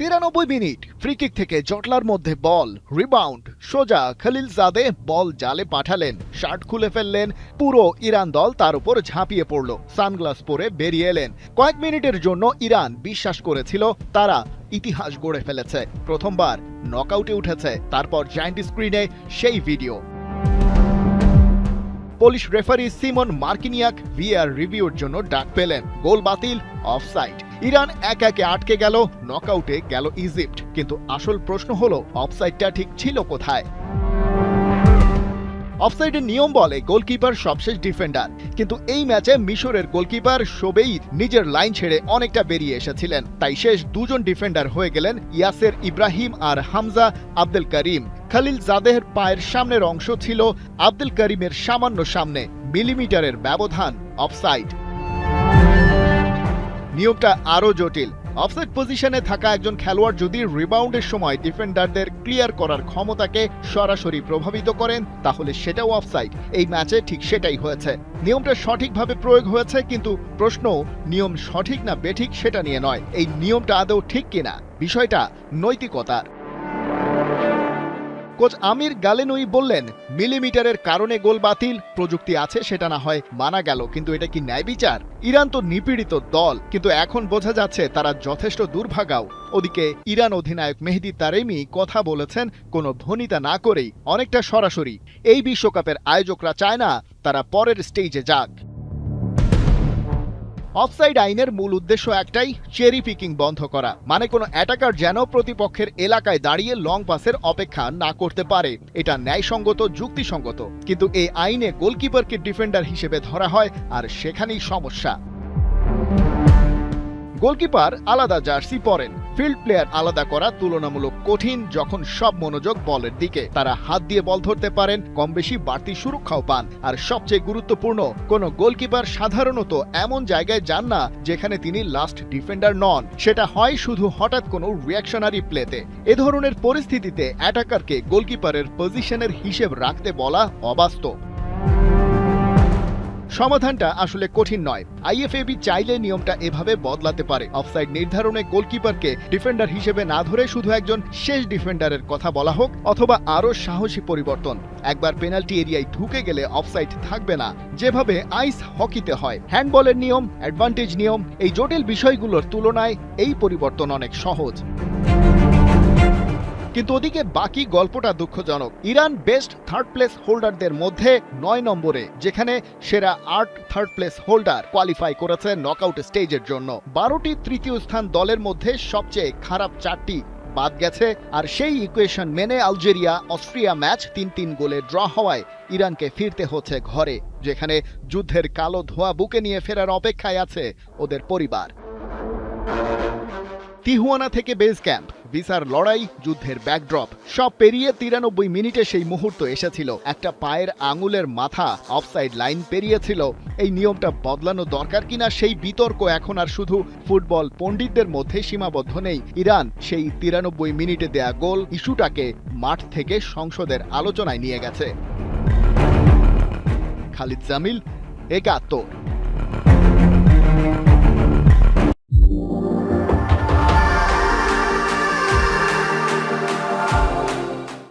93 minute free kick থেকে জটলার মধ্যে বল rebound সোজা খলিলজাদে বল জালে পাঠালেন, শার্ট খুলে ফেললেন। পুরো ইরান দল তার উপর ঝাঁপিয়ে পড়ল, সানগ্লাস পরে বেরিয়ে এলেন। কয়েক মিনিটের জন্য ইরান বিশ্বাস করেছিল তারা ইতিহাস গড়ে ফেলেছে, প্রথমবার নকআউটে উঠেছে। তারপর জায়ান্ট স্ক্রিনে সেই video. Police referee Szymon Marciniak VAR রিভিউর জন্য ডাক পেলেন। গোল বাতিল, অফসাইড। ইরান একে একে আটকে গেল, নকআউটে গেল ইজিপ্ট। কিন্তু আসল প্রশ্ন হলো অফসাইডটা ঠিক ছিল কোথায়? অফসাইডের নিয়ম বলে গোলকিপার সবশেষ ডিফেন্ডার, কিন্তু এই ম্যাচে মিশরের গোলকিপার শোবেই নিজের লাইন ছেড়ে অনেকটা বেরিয়ে এসেছিলেন। তাই শেষ দুজন ডিফেন্ডার হয়ে গেলেন ইয়াসের ইব্রাহিম আর হামজা আব্দুল করিম। খলিলজাদেহের পায়ের সামনের অংশ ছিল আব্দুল করিমের সামান্য সামনে, মিলিমিটারের ব্যবধান, অফসাইড। নিয়মটা আরও জটিল। অফসাইড পজিশনে থাকা একজন খেলোয়াড় যদি রিবাউন্ডের সময় ডিফেন্ডারদের ক্লিয়ার করার ক্ষমতাকে সরাসরি প্রভাবিত করেন, তাহলে সেটাও অফসাইড। এই ম্যাচে ঠিক সেটাই হয়েছে। নিয়মটা সঠিকভাবে প্রয়োগ হয়েছে, কিন্তু প্রশ্ন নিয়ম সঠিক না বেঠিক সেটা নিয়ে নয়, এই নিয়মটা আদৌ ঠিক কিনা। বিষয়টা নৈতিকতার। কোচ আমির গালেনুই বললেন, মিলিমিটারের কারণে গোল বাতিল, প্রযুক্তি আছে সেটা না হয় মানা গেল, কিন্তু এটা কি ন্যায় বিচার? ইরান তো নিপীড়িত দল, কিন্তু এখন বোঝা যাচ্ছে তারা যথেষ্ট দুর্ভাগাও। ওদিকে ইরান অধিনায়ক মেহেদী তারেমি কথা বলেছেন কোনো ভনিতা না করেই, অনেকটা সরাসরি। এই বিশ্বকাপের আয়োজকরা চায় না তারা পরের স্টেজে যাক। অফসাইড আইনের মূল উদ্দেশ্য একটাই, চেরি পিকিং বন্ধ করা। মানে কোনো অ্যাটাকার যেন প্রতিপক্ষের এলাকায় দাঁড়িয়ে লং পাসের অপেক্ষা না করতে পারে। এটা ন্যায়সঙ্গত, যুক্তিসঙ্গত। কিন্তু এই আইনে গোলকিপারকে ডিফেন্ডার হিসেবে ধরা হয়, আর সেখানেই সমস্যা। গোলকিপার আলাদা জার্সি পরেন, ফিল্ড প্লেয়ার আলাদা করা তুলনামূলক কঠিন যখন সব মনোযোগ বলের দিকে। তারা হাত দিয়ে বল ধরতে পারেন, কম বেশি বাড়তি সুরক্ষাও পান। আর সবচেয়ে গুরুত্বপূর্ণ, কোনো গোলকিপার সাধারণত এমন জায়গায় যান না যেখানে তিনি লাস্ট ডিফেন্ডার নন। সেটা হয় শুধু হঠাৎ কোনো রিঅ্যাকশনারি প্লেতে। এ ধরনের পরিস্থিতিতে অ্যাটাকারকে গোলকিপারের পজিশনের হিসেব রাখতে বলা অবাস্তব। সমাধানটা আসলে কঠিন নয়। আইএফএবি চাইলে নিয়মটা এভাবে বদলাতে পারে। অফসাইড নির্ধারণে গোলকিপারকে ডিফেন্ডার হিসেবে না ধরে শুধু একজন শেষ ডিফেন্ডারের কথা বলা হোক, অথবা আরও সাহসী পরিবর্তন। একবার পেনাল্টি এরিয়ায় ঢুকে গেলে অফসাইড থাকবে না, যেভাবে আইস হকিতে হয়। হ্যান্ডবলের নিয়ম, অ্যাডভান্টেজ নিয়ম, এই জটিল বিষয়গুলোর তুলনায় এই পরিবর্তন অনেক সহজ। কিন্তু ওদিকে বাকি গল্পটা দুঃখজনক। ইরান বেস্ট থার্ড প্লেস হোল্ডারদের মধ্যে 9 নম্বরে, যেখানে সেরা 8 থার্ড প্লেস হোল্ডার কোয়ালিফাই করেছে নকআউট স্টেজের জন্য। 12টি তৃতীয় স্থান দলের মধ্যে সবচেয়ে খারাপ 4টি বাদ গেছে। আর সেই ইকুয়েশন মেনে আলজেরিয়া অস্ট্রিয়া ম্যাচ 3-3 গোলে ড্র হওয়ায় ইরানকে ফিরতে হচ্ছে ঘরে, যেখানে যুদ্ধের কালো ধোঁয়া বুকে নিয়ে ফেরার অপেক্ষায় আছে ওদের পরিবার। তিহুয়ানা থেকে বেস ক্যাম্প, ভিসার লড়াই, যুদ্ধের ব্যাকড্রপ সব পেরিয়ে 93 মিনিটে সেই মুহূর্ত এসেছিল। একটা পায়ের আঙুলের মাথা অফসাইড লাইন পেরিয়েছিল। এই নিয়মটা বদলানো দরকার কিনা সেই বিতর্ক এখন আর শুধু ফুটবল পণ্ডিতদের মধ্যে সীমাবদ্ধ নেই। ইরান সেই 93 মিনিটে দেয়া গোল ইস্যুটাকে মাঠ থেকে সংসদের আলোচনায় নিয়ে গেছে। খালিদ জামিল, 71।